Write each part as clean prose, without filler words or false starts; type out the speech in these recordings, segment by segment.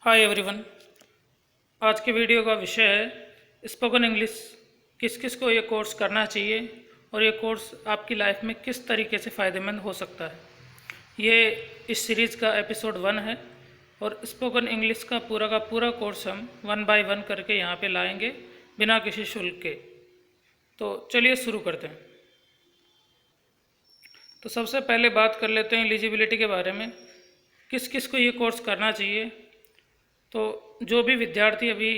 Hi everyone. आज के video का विषय है स्पोकन इंग्लिश। किस किस को ये कोर्स करना चाहिए और ये कोर्स आपकी लाइफ में किस तरीके से फ़ायदेमंद हो सकता है। ये इस सीरीज़ का एपिसोड 1 है और स्पोकन इंग्लिश का पूरा कोर्स हम 1 बाय 1 करके यहाँ पे लाएंगे बिना किसी शुल्क के। तो चलिए शुरू करते हैं। तो सबसे पहले बात कर लेते हैं एलिजिबिलिटी के बारे में, किस किस को ये कोर्स करना चाहिए। तो जो भी विद्यार्थी अभी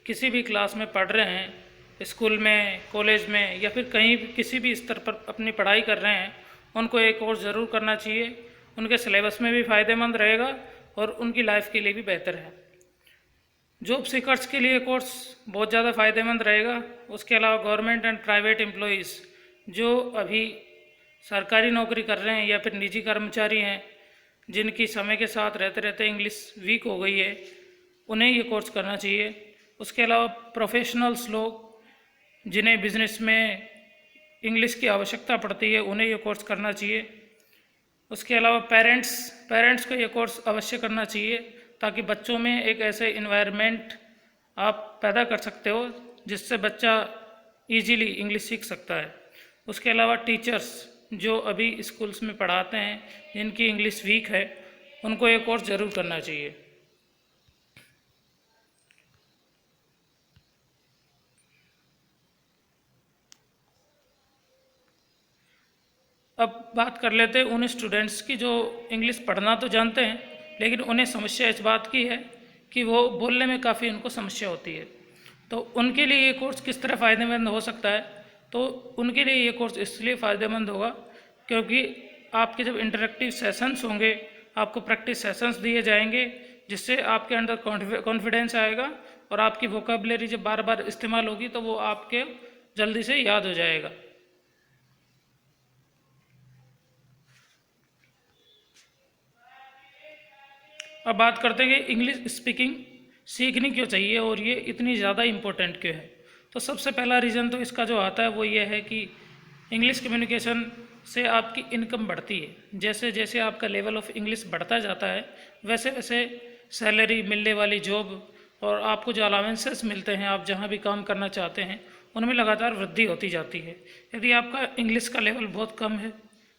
किसी भी क्लास में पढ़ रहे हैं, स्कूल में, कॉलेज में या फिर कहीं भी किसी भी स्तर पर अपनी पढ़ाई कर रहे हैं, उनको ये कोर्स ज़रूर करना चाहिए। उनके सिलेबस में भी फ़ायदेमंद रहेगा और उनकी लाइफ के लिए भी बेहतर है। जॉब सीकर्स के लिए कोर्स बहुत ज़्यादा फ़ायदेमंद रहेगा। उसके अलावा गवर्नमेंट एंड प्राइवेट एम्प्लॉयज़ जो अभी सरकारी नौकरी कर रहे हैं या फिर निजी कर्मचारी हैं, जिनकी समय के साथ रहते रहते इंग्लिश वीक हो गई है, उन्हें ये कोर्स करना चाहिए। उसके अलावा प्रोफेशनल्स लोग जिन्हें बिजनेस में इंग्लिश की आवश्यकता पड़ती है, उन्हें ये कोर्स करना चाहिए। उसके अलावा पेरेंट्स को ये कोर्स अवश्य करना चाहिए, ताकि बच्चों में एक ऐसे इन्वायरमेंट आप पैदा कर सकते हो जिससे बच्चा इजीली इंग्लिश सीख सकता है। उसके अलावा टीचर्स जो अभी स्कूल्स में पढ़ाते हैं, जिनकी इंग्लिश वीक है, उनको ये कोर्स ज़रूर करना चाहिए। अब बात कर लेते हैं उन स्टूडेंट्स की जो इंग्लिश पढ़ना तो जानते हैं, लेकिन उन्हें समस्या इस बात की है कि वो बोलने में काफ़ी उनको समस्या होती है। तो उनके लिए ये कोर्स किस तरह फ़ायदेमंद हो सकता है? तो उनके लिए ये कोर्स इसलिए फ़ायदेमंद होगा क्योंकि आपके जब इंटरेक्टिव सेशंस होंगे, आपको प्रैक्टिस सेशंस दिए जाएंगे, जिससे आपके अंदर कॉन्फिडेंस आएगा और आपकी वोकेबलरी जब बार बार इस्तेमाल होगी तो वो आपके जल्दी से याद हो जाएगा। अब बात करते हैं कि इंग्लिश स्पीकिंग सीखनी क्यों चाहिए और ये इतनी ज़्यादा इम्पोर्टेंट क्यों है। तो सबसे पहला रीज़न तो इसका जो आता है वो ये है कि इंग्लिश कम्युनिकेशन से आपकी इनकम बढ़ती है। जैसे जैसे आपका लेवल ऑफ इंग्लिश बढ़ता जाता है, वैसे वैसे सैलरी, मिलने वाली जॉब और आपको जो अलावेंसेस मिलते हैं, आप जहाँ भी काम करना चाहते हैं, उनमें लगातार वृद्धि होती जाती है। यदि आपका इंग्लिश का लेवल बहुत कम है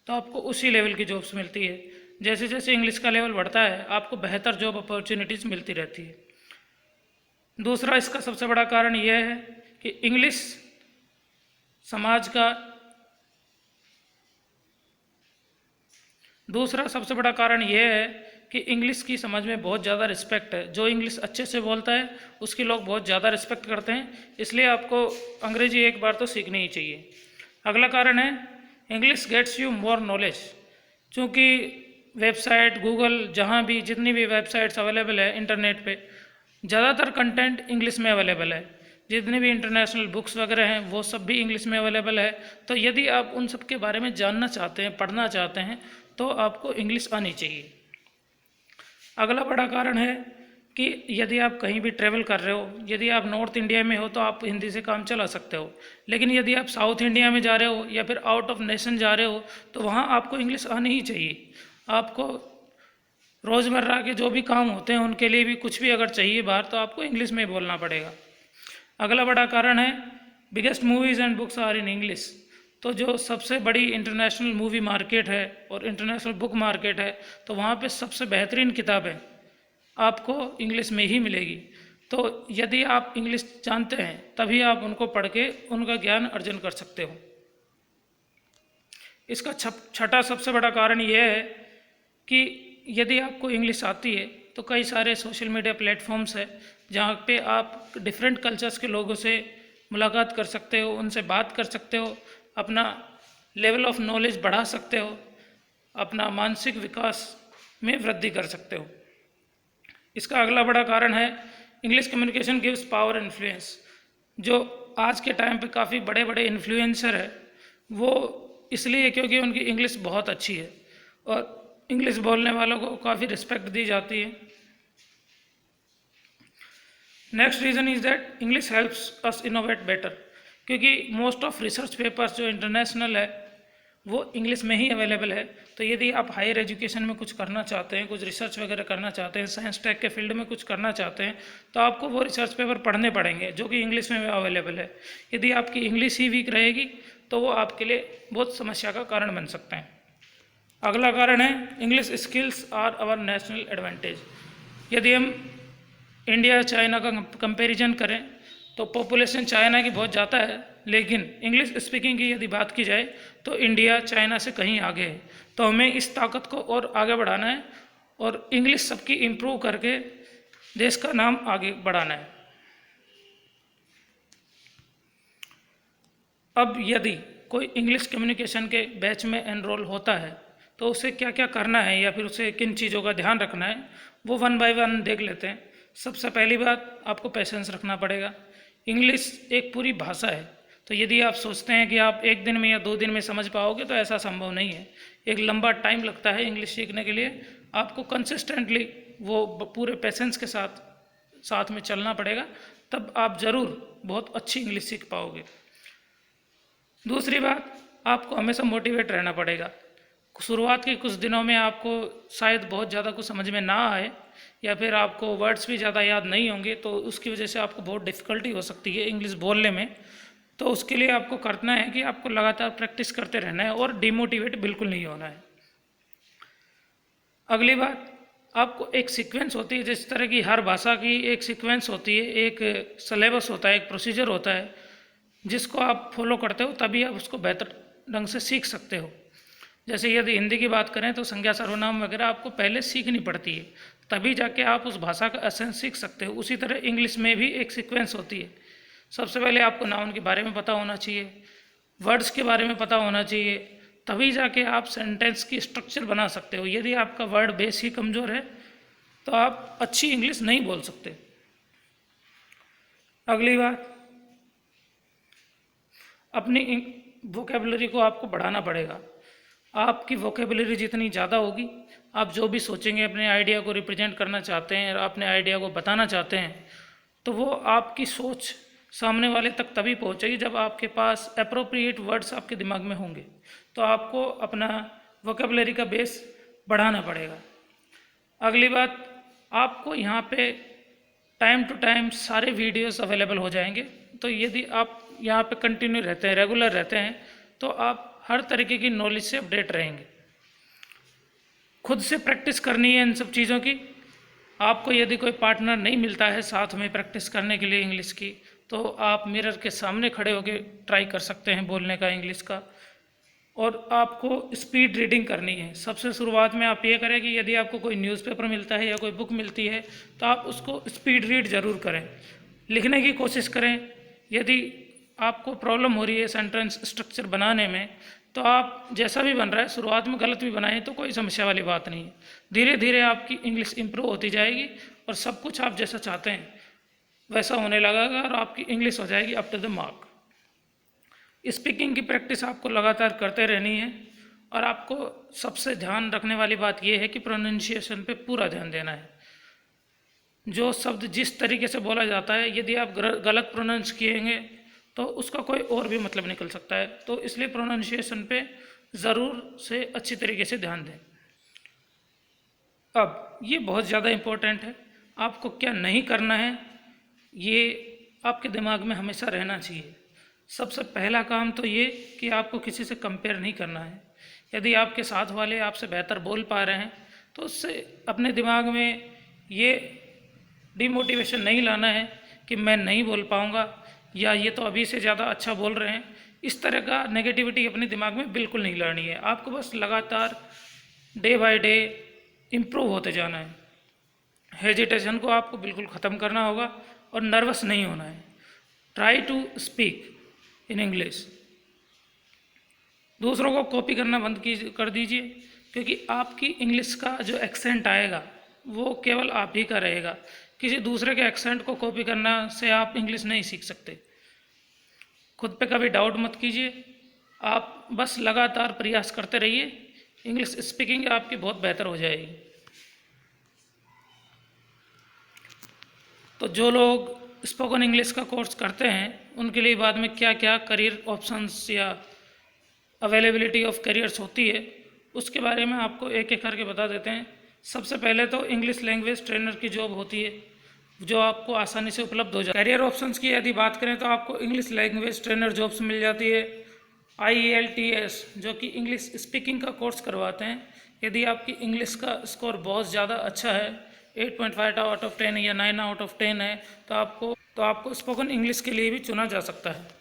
तो आपको उसी लेवल की जॉब्स मिलती है। जैसे जैसे इंग्लिश का लेवल बढ़ता है, आपको बेहतर जॉब अपॉर्चुनिटीज़ मिलती रहती है। दूसरा इसका सबसे बड़ा कारण यह है कि इंग्लिश समाज का दूसरा सबसे बड़ा कारण यह है कि इंग्लिश की समझ में बहुत ज़्यादा रिस्पेक्ट है। जो इंग्लिश अच्छे से बोलता है उसकी लोग बहुत ज़्यादा रिस्पेक्ट करते हैं, इसलिए आपको अंग्रेजी एक बार तो सीखनी ही चाहिए। अगला कारण है English gets you more knowledge. चूँकि वेबसाइट, गूगल, जहाँ भी जितनी भी वेबसाइट्स अवेलेबल है इंटरनेट पे, ज़्यादातर कंटेंट इंग्लिश में अवेलेबल है। जितनी भी इंटरनेशनल बुक्स वगैरह हैं वो सब भी इंग्लिश में अवेलेबल है। तो यदि आप उन सब के बारे में जानना चाहते हैं, पढ़ना चाहते हैं, तो आपको इंग्लिश आनी चाहिए। अगला बड़ा कारण है कि यदि आप कहीं भी ट्रैवल कर रहे हो, यदि आप नॉर्थ इंडिया में हो तो आप हिंदी से काम चला सकते हो, लेकिन यदि आप साउथ इंडिया में जा रहे हो या फिर आउट ऑफ नेशन जा रहे हो तो वहाँ आपको इंग्लिश आनी ही चाहिए। आपको रोज़मर्रा के जो भी काम होते हैं उनके लिए भी कुछ भी अगर चाहिए बाहर, तो आपको इंग्लिश में ही बोलना पड़ेगा। अगला बड़ा कारण है biggest movies and books are in English. तो जो सबसे बड़ी इंटरनेशनल मूवी मार्केट है और इंटरनेशनल बुक मार्केट है, तो वहाँ पे सबसे बेहतरीन किताबें आपको इंग्लिश में ही मिलेगी। तो यदि आप इंग्लिश जानते हैं तभी आप उनको पढ़ के उनका ज्ञान अर्जन कर सकते हो। इसका छठा सबसे बड़ा कारण यह है कि यदि आपको इंग्लिश आती है तो कई सारे सोशल मीडिया प्लेटफॉर्म्स है जहाँ पे आप डिफरेंट कल्चर्स के लोगों से मुलाकात कर सकते हो, उनसे बात कर सकते हो, अपना लेवल ऑफ नॉलेज बढ़ा सकते हो, अपना मानसिक विकास में वृद्धि कर सकते हो। इसका अगला बड़ा कारण है English communication gives power influence. जो आज के टाइम पे काफ़ी बड़े बड़े इन्फ्लुएंसर है वो इसलिए क्योंकि उनकी इंग्लिश बहुत अच्छी है और इंग्लिश बोलने वालों को काफ़ी रिस्पेक्ट दी जाती है। Next reason is that English helps us innovate better. क्योंकि मोस्ट ऑफ रिसर्च पेपर्स जो इंटरनेशनल है वो इंग्लिश में ही अवेलेबल है। तो यदि आप हायर एजुकेशन में कुछ करना चाहते हैं, कुछ रिसर्च वगैरह करना चाहते हैं, साइंस टेक के फील्ड में कुछ करना चाहते हैं, तो आपको वो रिसर्च पेपर पढ़ने पड़ेंगे जो कि इंग्लिश में अवेलेबल है। यदि आपकी इंग्लिश ही वीक रहेगी तो वो आपके लिए बहुत समस्या का कारण बन सकते हैं। अगला कारण है English skills are our national advantage. यदि हम इंडिया चाइना का कंपैरिजन करें तो पॉपुलेशन चाइना की बहुत ज़्यादा है, लेकिन इंग्लिश स्पीकिंग की यदि बात की जाए तो इंडिया चाइना से कहीं आगे है। तो हमें इस ताकत को और आगे बढ़ाना है और इंग्लिश सबकी इम्प्रूव करके देश का नाम आगे बढ़ाना है। अब यदि कोई इंग्लिश कम्युनिकेशन के बैच में एनरोल होता है तो उसे क्या क्या करना है या फिर उसे किन चीज़ों का ध्यान रखना है, वो वन बाय वन देख लेते हैं। सबसे पहली बात, आपको पेशेंस रखना पड़ेगा। इंग्लिश एक पूरी भाषा है, तो यदि आप सोचते हैं कि आप एक दिन में या 2 दिन में समझ पाओगे तो ऐसा संभव नहीं है। एक लंबा टाइम लगता है इंग्लिश सीखने के लिए। आपको कंसिस्टेंटली वो पूरे पेशेंस के साथ में चलना पड़ेगा, तब आप ज़रूर बहुत अच्छी इंग्लिश सीख पाओगे। दूसरी बात, आपको हमेशा मोटिवेट रहना पड़ेगा। शुरुआत के कुछ दिनों में आपको शायद बहुत ज़्यादा कुछ समझ में ना आए या फिर आपको वर्ड्स भी ज़्यादा याद नहीं होंगे, तो उसकी वजह से आपको बहुत डिफ़िकल्टी हो सकती है इंग्लिश बोलने में। तो उसके लिए आपको करना है कि आपको लगातार प्रैक्टिस करते रहना है और डिमोटिवेट बिल्कुल नहीं होना है। अगली बात, आपको एक सीक्वेंस होती है, जिस तरह की हर भाषा की एक सीक्वेंस होती है, एक सिलेबस होता है, एक प्रोसीजर होता है, जिसको आप फॉलो करते हो तभी आप उसको बेहतर ढंग से सीख सकते हो। जैसे यदि हिंदी की बात करें तो संज्ञा सर्वनाम वगैरह आपको पहले सीखनी पड़ती है, तभी जाके आप उस भाषा का एसेंस सीख सकते हो। उसी तरह इंग्लिश में भी एक सीक्वेंस होती है। सबसे पहले आपको नाउन के बारे में पता होना चाहिए, वर्ड्स के बारे में पता होना चाहिए, तभी जाके आप सेंटेंस की स्ट्रक्चर बना सकते हो। यदि आपका वर्ड बेस ही कमज़ोर है तो आप अच्छी इंग्लिश नहीं बोल सकते। अगली बात, अपनी वोकेबलरी को आपको बढ़ाना पड़ेगा। आपकी वोकेबलरी जितनी ज़्यादा होगी, आप जो भी सोचेंगे, अपने आइडिया को रिप्रेजेंट करना चाहते हैं, अपने आइडिया को बताना चाहते हैं, तो वो आपकी सोच सामने वाले तक तभी पहुंचेगी जब आपके पास अप्रोप्रिएट वर्ड्स आपके दिमाग में होंगे। तो आपको अपना वोकेबलरी का बेस बढ़ाना पड़ेगा। अगली बात, आपको यहाँ पे टाइम टू टाइम सारे वीडियोस अवेलेबल हो जाएंगे। तो यदि आप यहाँ पे कंटिन्यू रहते हैं, रेगुलर रहते हैं, तो आप हर तरीके की नॉलेज से अपडेट रहेंगे। खुद से प्रैक्टिस करनी है इन सब चीज़ों की। आपको यदि कोई पार्टनर नहीं मिलता है साथ में प्रैक्टिस करने के लिए इंग्लिश की, तो आप मिरर के सामने खड़े होकर ट्राई कर सकते हैं बोलने का इंग्लिश का। और आपको स्पीड रीडिंग करनी है। सबसे शुरुआत में आप ये करें कि यदि आपको कोई न्यूज़पेपर मिलता है या कोई बुक मिलती है तो आप उसको स्पीड रीड ज़रूर करें, लिखने की कोशिश करें। यदि आपको प्रॉब्लम हो रही है सेंटेंस स्ट्रक्चर बनाने में, तो आप जैसा भी बन रहा है, शुरुआत में गलत भी बनाएं तो कोई समस्या वाली बात नहीं है। धीरे धीरे आपकी इंग्लिश इम्प्रूव होती जाएगी और सब कुछ आप जैसा चाहते हैं वैसा होने लगेगा और आपकी इंग्लिश हो जाएगी up to the mark. Speaking की प्रैक्टिस आपको लगातार करते रहनी है और आपको सबसे ध्यान रखने वाली बात यह है कि प्रोनाउंसिएशन पे पूरा ध्यान देना है। जो शब्द जिस तरीके से बोला जाता है, यदि आप गलत प्रोनाउंस किएंगे तो उसका कोई और भी मतलब निकल सकता है। तो इसलिए प्रोनाउंसिएशन पे ज़रूर से अच्छी तरीके से ध्यान दें। अब ये बहुत ज़्यादा इम्पोर्टेंट है, आपको क्या नहीं करना है ये आपके दिमाग में हमेशा रहना चाहिए। सबसे पहला काम तो ये कि आपको किसी से कंपेयर नहीं करना है। यदि आपके साथ वाले आपसे बेहतर बोल पा रहे हैं तो उससे अपने दिमाग में ये डिमोटिवेशन नहीं लाना है कि मैं नहीं बोल पाऊँगा या ये तो अभी से ज़्यादा अच्छा बोल रहे हैं। इस तरह का नेगेटिविटी अपने दिमाग में बिल्कुल नहीं लानी है। आपको बस लगातार डे बाय डे इम्प्रूव होते जाना है। हेजिटेशन को आपको बिल्कुल ख़त्म करना होगा और नर्वस नहीं होना है। Try to speak in English. दूसरों को कॉपी करना बंद कर दीजिए, क्योंकि आपकी इंग्लिश का जो एक्सेंट आएगा वो केवल आप ही का रहेगा। किसी दूसरे के एक्सेंट को कॉपी करना से आप इंग्लिश नहीं सीख सकते। खुद पे कभी डाउट मत कीजिए, आप बस लगातार प्रयास करते रहिए, इंग्लिश स्पीकिंग आपकी बहुत बेहतर हो जाएगी। तो जो लोग स्पोकन इंग्लिश का कोर्स करते हैं उनके लिए बाद में क्या क्या करियर ऑप्शंस या अवेलेबिलिटी ऑफ करियर्स होती है, उसके बारे में आपको एक एक करके बता देते हैं। सबसे पहले तो इंग्लिश लैंग्वेज ट्रेनर की जॉब होती है, जो आपको आसानी से उपलब्ध हो जाए। करियर ऑप्शंस की यदि बात करें तो आपको इंग्लिश लैंग्वेज ट्रेनर जॉब्स मिल जाती है। IELTS जो कि इंग्लिश स्पीकिंग का कोर्स करवाते हैं। यदि आपकी इंग्लिश का स्कोर बहुत ज़्यादा अच्छा है, 8.5 आउट ऑफ 10 या 9 आउट ऑफ 10 है, तो आपको स्पोकन इंग्लिश के लिए भी चुना जा सकता है।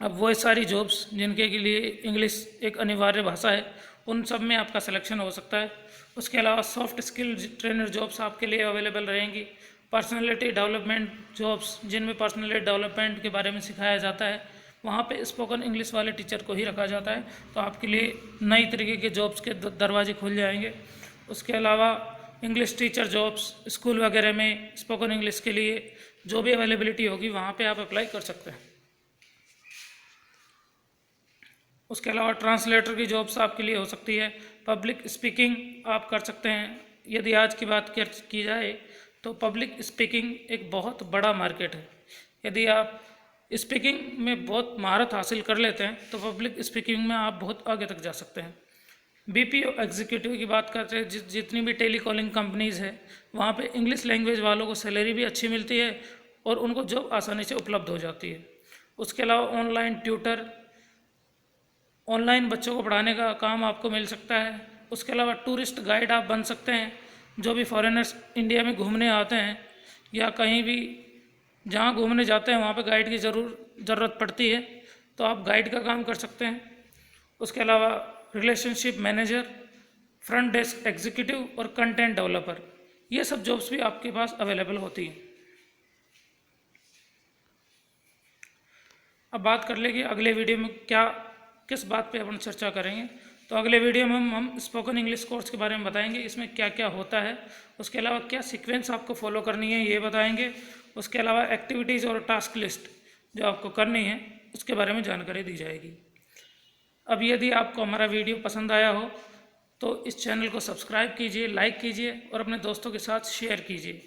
अब वो सारी जॉब्स जिनके के लिए इंग्लिश एक अनिवार्य भाषा है, उन सब में आपका सिलेक्शन हो सकता है। उसके अलावा सॉफ्ट स्किल ट्रेनर जॉब्स आपके लिए अवेलेबल रहेंगी। पर्सनैलिटी डेवलपमेंट जॉब्स, जिनमें पर्सनैलिटी डेवलपमेंट के बारे में सिखाया जाता है, वहाँ पे स्पोकन इंग्लिश वाले टीचर को ही रखा जाता है, तो आपके लिए नई तरीके के जॉब्स के दरवाजे खुल जाएंगे। उसके अलावा इंग्लिश टीचर जॉब्स स्कूल वगैरह में स्पोकन इंग्लिश के लिए जो भी अवेलेबिलिटी होगी वहाँ पे आप अप्लाई कर सकते हैं। उसके अलावा ट्रांसलेटर की जॉब्स आपके लिए हो सकती है। पब्लिक स्पीकिंग आप कर सकते हैं। यदि आज की बात की जाए तो पब्लिक स्पीकिंग एक बहुत बड़ा मार्केट है। यदि आप स्पीकिंग में बहुत महारत हासिल कर लेते हैं तो पब्लिक स्पीकिंग में आप बहुत आगे तक जा सकते हैं। BPO एग्जीक्यूटिव की बात करते हैं, जितनी भी टेली कॉलिंग कंपनीज़ है, वहाँ पे इंग्लिश लैंग्वेज वालों को सैलरी भी अच्छी मिलती है और उनको जॉब आसानी से उपलब्ध हो जाती है। उसके अलावा ऑनलाइन ट्यूटर, ऑनलाइन बच्चों को पढ़ाने का काम आपको मिल सकता है। उसके अलावा टूरिस्ट गाइड आप बन सकते हैं। जो भी फॉरेनर्स इंडिया में घूमने आते हैं या कहीं भी जहाँ घूमने जाते हैं वहाँ पे गाइड की ज़रूरत पड़ती है, तो आप गाइड का काम कर सकते हैं। उसके अलावा relationship manager, front desk executive और कंटेंट डेवलपर, ये सब जॉब्स भी आपके पास अवेलेबल होती हैं। अब बात कर ले कि अगले वीडियो में किस बात पे अपन चर्चा करेंगे। तो अगले वीडियो में हम स्पोकन इंग्लिश कोर्स के बारे में बताएंगे, इसमें क्या क्या होता है, उसके अलावा क्या सीक्वेंस आपको फॉलो करनी है ये बताएंगे। उसके अलावा एक्टिविटीज़ और टास्क लिस्ट जो आपको करनी है उसके बारे में जानकारी दी जाएगी। अब यदि आपको हमारा वीडियो पसंद आया हो तो इस चैनल को सब्सक्राइब कीजिए, लाइक कीजिए और अपने दोस्तों के साथ शेयर कीजिए।